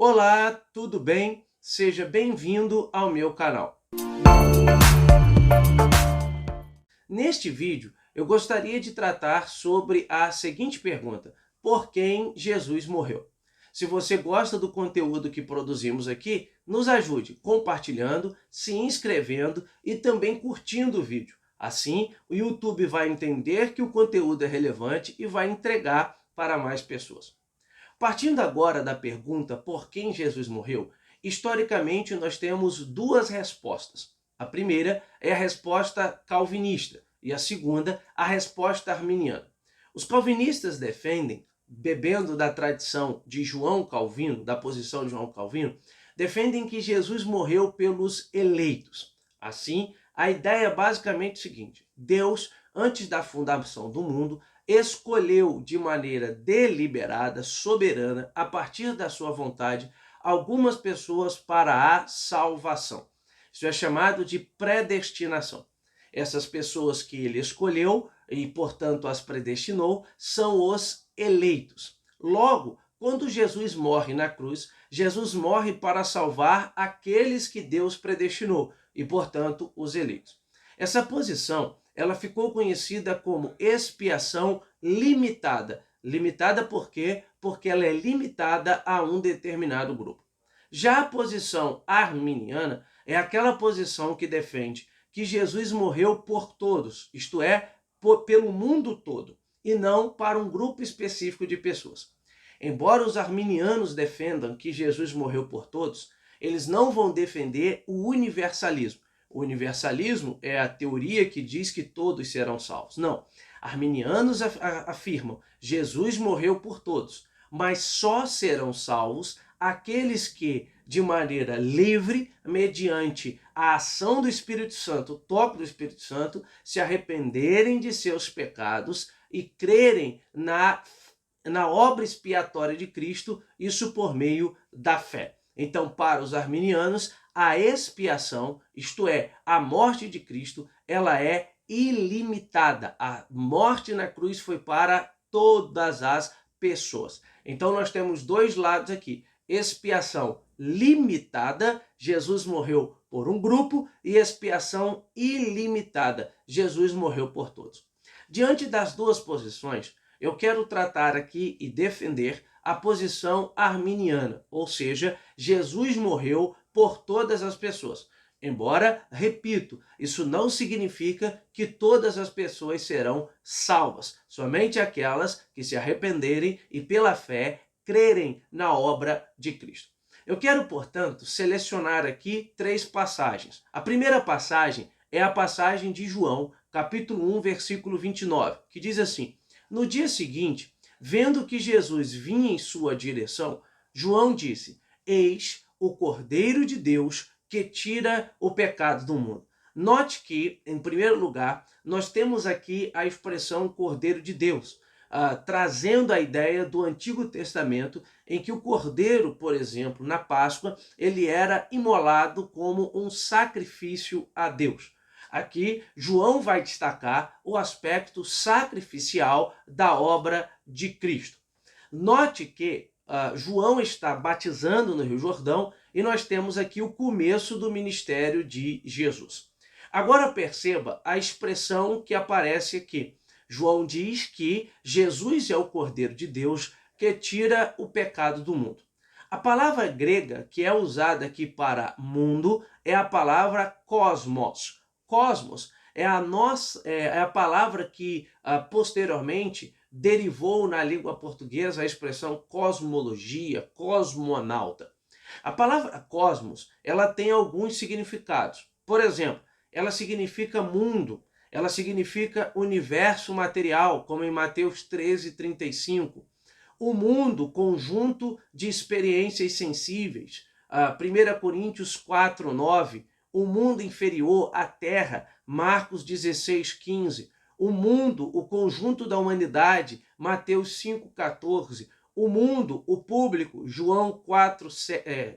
Olá, tudo bem? Seja bem-vindo ao meu canal. Neste vídeo, eu gostaria de tratar sobre a seguinte pergunta: por quem Jesus morreu? Se você gosta do conteúdo que produzimos aqui, nos ajude compartilhando, se inscrevendo e também curtindo o vídeo. Assim, o YouTube vai entender que o conteúdo é relevante e vai entregar para mais pessoas. Partindo agora da pergunta por quem Jesus morreu, historicamente nós temos duas respostas. A primeira é a resposta calvinista e a segunda, a resposta arminiana. Os calvinistas defendem, bebendo da tradição de João Calvino, da posição de João Calvino, defendem que Jesus morreu pelos eleitos. Assim, a ideia é basicamente o seguinte: Deus, antes da fundação do mundo, escolheu de maneira deliberada, soberana, a partir da sua vontade, algumas pessoas para a salvação. Isso é chamado de predestinação. Essas pessoas que ele escolheu e, portanto, as predestinou, são os eleitos. Logo, quando Jesus morre na cruz, Jesus morre para salvar aqueles que Deus predestinou e, portanto, os eleitos. Essa posição ela ficou conhecida como expiação limitada. Limitada por quê? Porque ela é limitada a um determinado grupo. Já a posição arminiana é aquela posição que defende que Jesus morreu por todos, isto é, pelo mundo todo, e não para um grupo específico de pessoas. Embora os arminianos defendam que Jesus morreu por todos, eles não vão defender o universalismo. O universalismo é a teoria que diz que todos serão salvos. Não. Arminianos afirmam Jesus morreu por todos, mas só serão salvos aqueles que, de maneira livre, mediante a ação do Espírito Santo, o toque do Espírito Santo, se arrependerem de seus pecados e crerem na obra expiatória de Cristo, isso por meio da fé. Então, para os arminianos, a expiação, isto é, a morte de Cristo, ela é ilimitada. A morte na cruz foi para todas as pessoas. Então, nós temos dois lados aqui. Expiação limitada, Jesus morreu por um grupo, e expiação ilimitada, Jesus morreu por todos. Diante das duas posições, eu quero tratar aqui e defender a posição arminiana, ou seja, Jesus morreu por todas as pessoas. Embora, repito, isso não significa que todas as pessoas serão salvas, somente aquelas que se arrependerem e pela fé crerem na obra de Cristo. Eu quero, portanto, selecionar aqui três passagens. A primeira passagem é a passagem de João, capítulo 1, versículo 29, que diz assim: no dia seguinte, vendo que Jesus vinha em sua direção, João disse: eis o Cordeiro de Deus que tira o pecado do mundo. Note que, em primeiro lugar, nós temos aqui a expressão Cordeiro de Deus, trazendo a ideia do Antigo Testamento, em que o cordeiro, por exemplo, na Páscoa, ele era imolado como um sacrifício a Deus. Aqui, João vai destacar o aspecto sacrificial da obra de Cristo. Note que João está batizando no Rio Jordão e nós temos aqui o começo do ministério de Jesus. Agora perceba a expressão que aparece aqui. João diz que Jesus é o Cordeiro de Deus que tira o pecado do mundo. A palavra grega que é usada aqui para mundo é a palavra cosmos. Cosmos é a palavra que posteriormente derivou na língua portuguesa a expressão cosmologia, cosmonauta. A palavra cosmos, ela tem alguns significados. Por exemplo, ela significa mundo, ela significa universo material, como em Mateus 13:35. O mundo, conjunto de experiências sensíveis. 1 Coríntios 4:9. O mundo inferior, a terra, Marcos 16:15. O mundo, o conjunto da humanidade, Mateus 5:14. O mundo, o público, João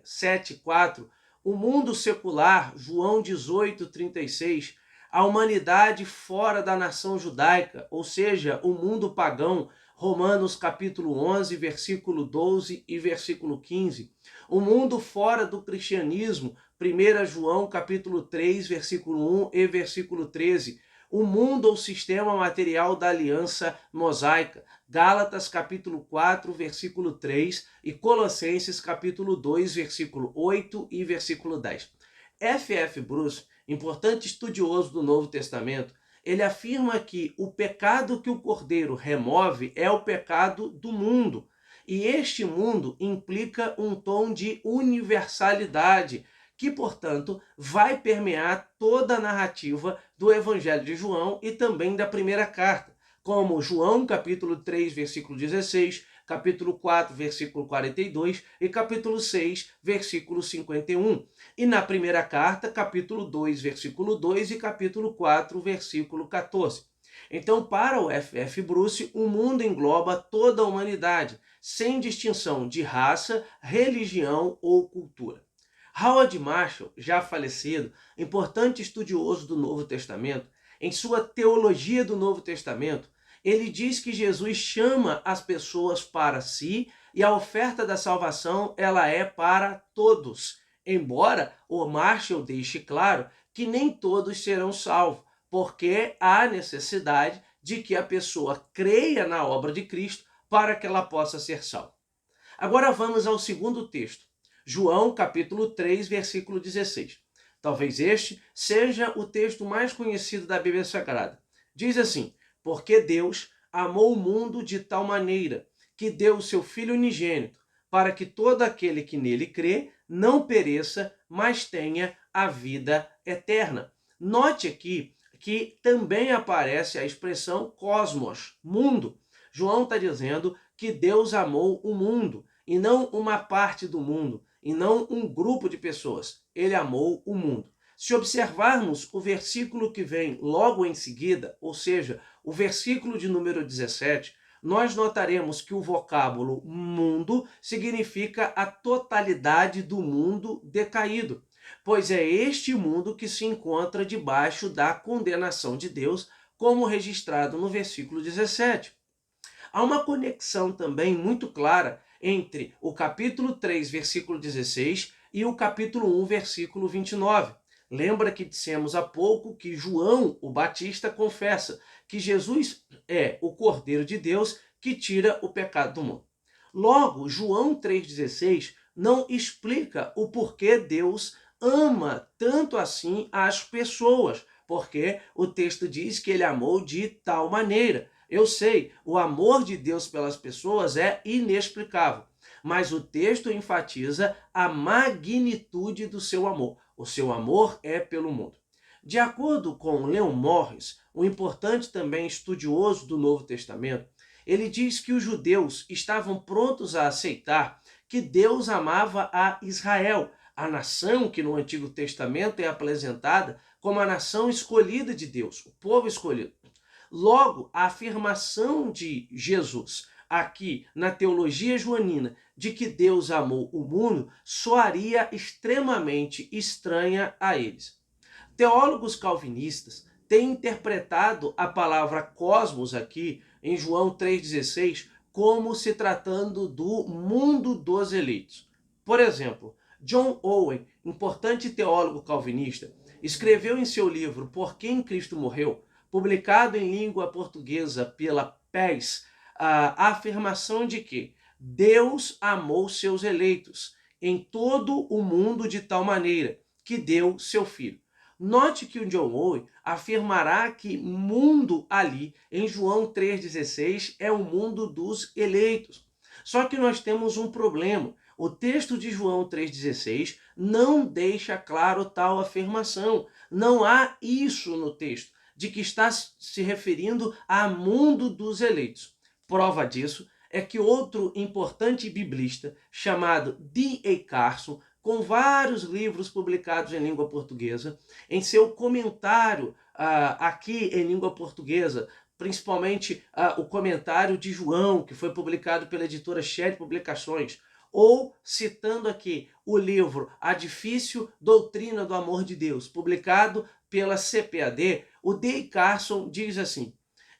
7:4. O mundo secular, João 18:36. A humanidade fora da nação judaica, ou seja, o mundo pagão, Romanos capítulo 11, versículo 12 e versículo 15. O mundo fora do cristianismo, 1 João capítulo 3, versículo 1 e versículo 13. O mundo ou sistema material da aliança mosaica, Gálatas capítulo 4, versículo 3 e Colossenses capítulo 2, versículo 8 e versículo 10. F.F. Bruce, importante estudioso do Novo Testamento, ele afirma que o pecado que o Cordeiro remove é o pecado do mundo. E este mundo implica um tom de universalidade, que, portanto, vai permear toda a narrativa do Evangelho de João e também da primeira carta, como João capítulo 3, versículo 16, capítulo 4, versículo 42 e capítulo 6, versículo 51. E na primeira carta, capítulo 2, versículo 2 e capítulo 4, versículo 14. Então, para o F.F. Bruce, o mundo engloba toda a humanidade, sem distinção de raça, religião ou cultura. Howard Marshall, já falecido, importante estudioso do Novo Testamento, em sua Teologia do Novo Testamento, ele diz que Jesus chama as pessoas para si e a oferta da salvação ela é para todos. Embora o Marshall deixe claro que nem todos serão salvos, porque há necessidade de que a pessoa creia na obra de Cristo para que ela possa ser salva. Agora vamos ao segundo texto, João capítulo 3, versículo 16. Talvez este seja o texto mais conhecido da Bíblia Sagrada. Diz assim: porque Deus amou o mundo de tal maneira que deu o seu Filho unigênito, para que todo aquele que nele crê não pereça, mas tenha a vida eterna. Note aqui que também aparece a expressão cosmos, mundo. João está dizendo que Deus amou o mundo, e não uma parte do mundo, e não um grupo de pessoas. Ele amou o mundo. Se observarmos o versículo que vem logo em seguida, ou seja, o versículo de número 17, nós notaremos que o vocábulo mundo significa a totalidade do mundo decaído, pois é este mundo que se encontra debaixo da condenação de Deus, como registrado no versículo 17. Há uma conexão também muito clara entre o capítulo 3, versículo 16 e o capítulo 1, versículo 29. Lembra que dissemos há pouco que João, o Batista, confessa que Jesus é o Cordeiro de Deus que tira o pecado do mundo. Logo, João 3,16 não explica o porquê Deus ama tanto assim as pessoas, porque o texto diz que ele amou de tal maneira. Eu sei, o amor de Deus pelas pessoas é inexplicável, mas o texto enfatiza a magnitude do seu amor. O seu amor é pelo mundo. De acordo com Leon Morris, um importante também estudioso do Novo Testamento, ele diz que os judeus estavam prontos a aceitar que Deus amava a Israel, a nação que no Antigo Testamento é apresentada como a nação escolhida de Deus, o povo escolhido. Logo, a afirmação de Jesus aqui na teologia joanina de que Deus amou o mundo soaria extremamente estranha a eles. Teólogos calvinistas têm interpretado a palavra cosmos aqui em João 3,16 como se tratando do mundo dos eleitos. Por exemplo, John Owen, importante teólogo calvinista, escreveu em seu livro Por Quem Cristo Morreu, publicado em língua portuguesa pela PES, a afirmação de que Deus amou seus eleitos em todo o mundo de tal maneira que deu seu Filho. Note que o John Owen afirmará que mundo ali, em João 3,16, é o mundo dos eleitos. Só que nós temos um problema. O texto de João 3,16 não deixa claro tal afirmação. Não há isso no texto, de que está se referindo a mundo dos eleitos. Prova disso é que outro importante biblista, chamado D.A. Carson, com vários livros publicados em língua portuguesa, em seu comentário aqui em língua portuguesa, principalmente o comentário de João, que foi publicado pela editora Shed Publicações, ou citando aqui o livro A Difícil Doutrina do Amor de Deus, publicado pela CPAD, o D. Carson diz assim: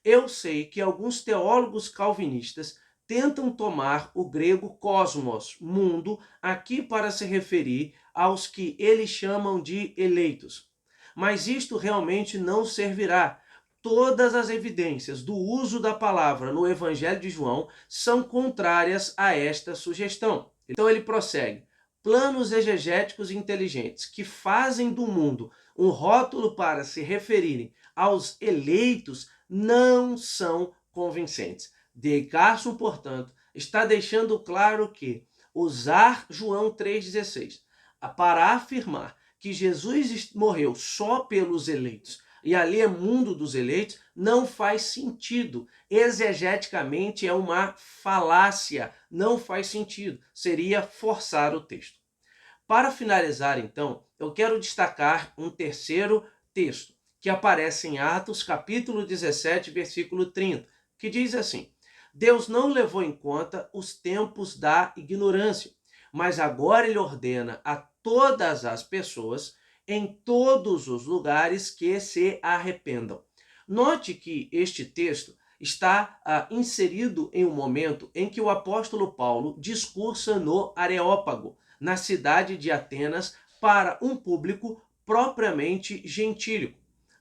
Eu sei que alguns teólogos calvinistas tentam tomar o grego cosmos, mundo, aqui para se referir aos que eles chamam de eleitos. Mas isto realmente não servirá. Todas as evidências do uso da palavra no Evangelho de João são contrárias a esta sugestão. Então ele prossegue. Planos exegéticos inteligentes que fazem do mundo um rótulo para se referirem aos eleitos não são convincentes. D. Carson, portanto, está deixando claro que usar João 3,16 para afirmar que Jesus morreu só pelos eleitos e ali é mundo dos eleitos, não faz sentido. Exegeticamente é uma falácia, não faz sentido. Seria forçar o texto. Para finalizar, então, eu quero destacar um terceiro texto, que aparece em Atos, capítulo 17, versículo 30, que diz assim: Deus não levou em conta os tempos da ignorância, mas agora ele ordena a todas as pessoas em todos os lugares que se arrependam. Note que este texto está inserido em um momento em que o apóstolo Paulo discursa no Areópago, na cidade de Atenas, para um público propriamente gentílico.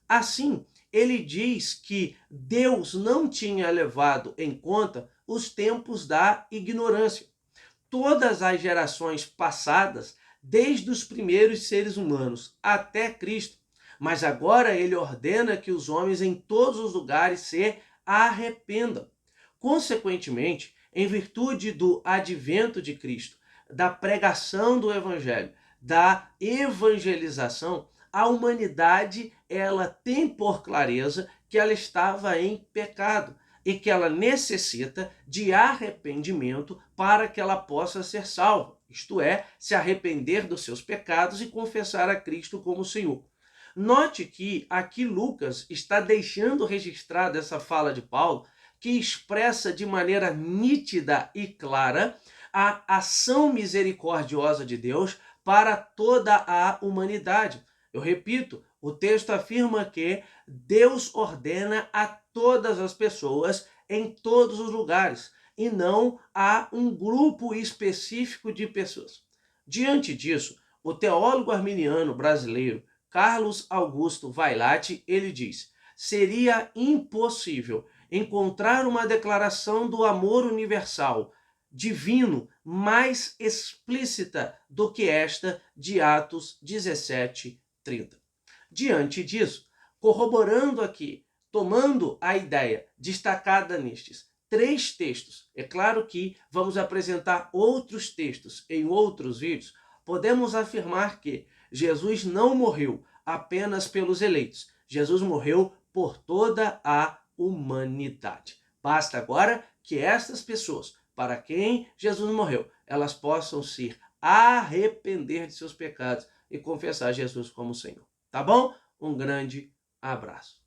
Assim, ele diz que Deus não tinha levado em conta os tempos da ignorância. Todas as gerações passadas, desde os primeiros seres humanos até Cristo, mas agora ele ordena que os homens em todos os lugares se arrependam. Consequentemente, em virtude do advento de Cristo, da pregação do evangelho, da evangelização, a humanidade ela tem por clareza que ela estava em pecado e que ela necessita de arrependimento para que ela possa ser salva, isto é, se arrepender dos seus pecados e confessar a Cristo como Senhor. Note que aqui Lucas está deixando registrada essa fala de Paulo, que expressa de maneira nítida e clara a ação misericordiosa de Deus para toda a humanidade. Eu repito, o texto afirma que Deus ordena a todas as pessoas em todos os lugares e não a um grupo específico de pessoas. Diante disso, o teólogo arminiano brasileiro Carlos Augusto Vailate, ele diz: seria impossível encontrar uma declaração do amor universal divino mais explícita do que esta de Atos 17:30. Diante disso, corroborando aqui, tomando a ideia destacada nestes três textos, é claro que vamos apresentar outros textos em outros vídeos, podemos afirmar que Jesus não morreu apenas pelos eleitos, Jesus morreu por toda a humanidade. Basta agora que estas pessoas, para quem Jesus morreu, elas possam se arrepender de seus pecados e confessar Jesus como Senhor. Tá bom? Um grande abraço.